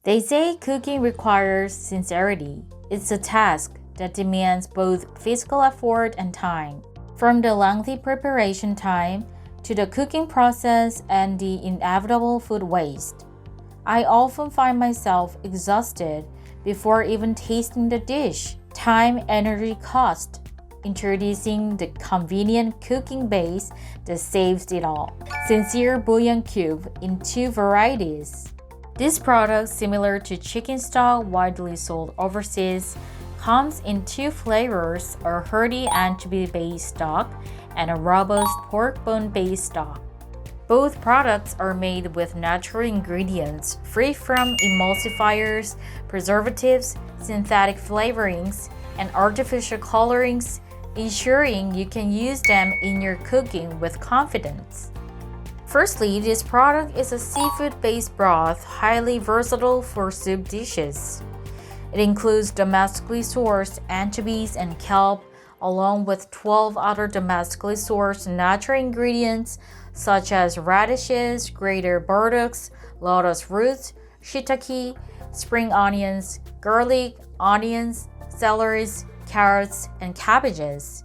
They say cooking requires sincerity. It's a task that demands both physical effort and time. From the lengthy preparation time to the cooking process and the inevitable food waste, I often find myself exhausted before even tasting the dish. Time, energy, cost. Introducing the convenient cooking base that saves it all. Sincere Bouillon Cube in 2 varieties. This product, similar to chicken stock widely sold overseas, comes in 2 flavors: a hearty anchovy-based stock and a robust pork bone-based stock. Both products are made with natural ingredients, free from emulsifiers, preservatives, synthetic flavorings, and artificial colorings, ensuring you can use them in your cooking with confidence. Firstly, this product is a seafood-based broth, highly versatile for soup dishes. It includes domestically sourced anchovies and kelp, along with 12 other domestically sourced natural ingredients such as radishes, grated burdocks, lotus roots, shiitake, spring onions, garlic, onions, celeries, carrots, and cabbages.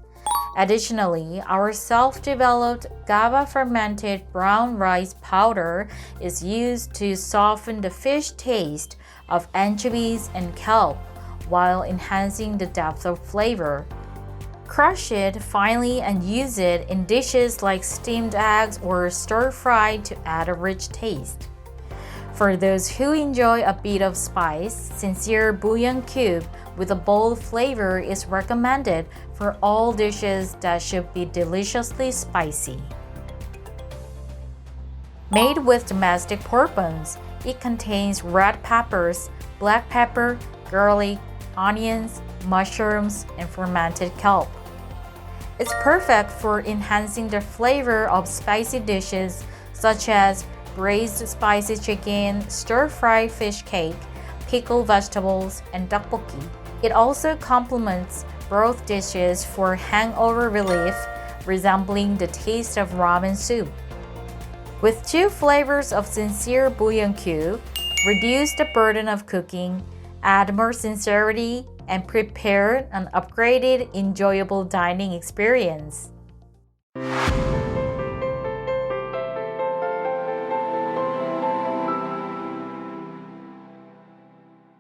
Additionally, our self-developed GABA-fermented brown rice powder is used to soften the fish taste of anchovies and kelp while enhancing the depth of flavor. Crush it finely and use it in dishes like steamed eggs or stir-fried to add a rich taste. For those who enjoy a bit of spice, Sincere Bouillon Cube with a bold flavor is recommended for all dishes that should be deliciously spicy. Made with domestic pork bones, it contains red peppers, black pepper, garlic, onions, mushrooms, and fermented kelp. It's perfect for enhancing the flavor of spicy dishes such as braised spicy chicken, stir-fried fish cake, pickled vegetables, and tteokbokki. It also complements broth dishes for hangover relief, resembling the taste of ramen soup. With 2 flavors of Sincere Bouillon Cube, reduce the burden of cooking, add more sincerity, and prepare an upgraded, enjoyable dining experience.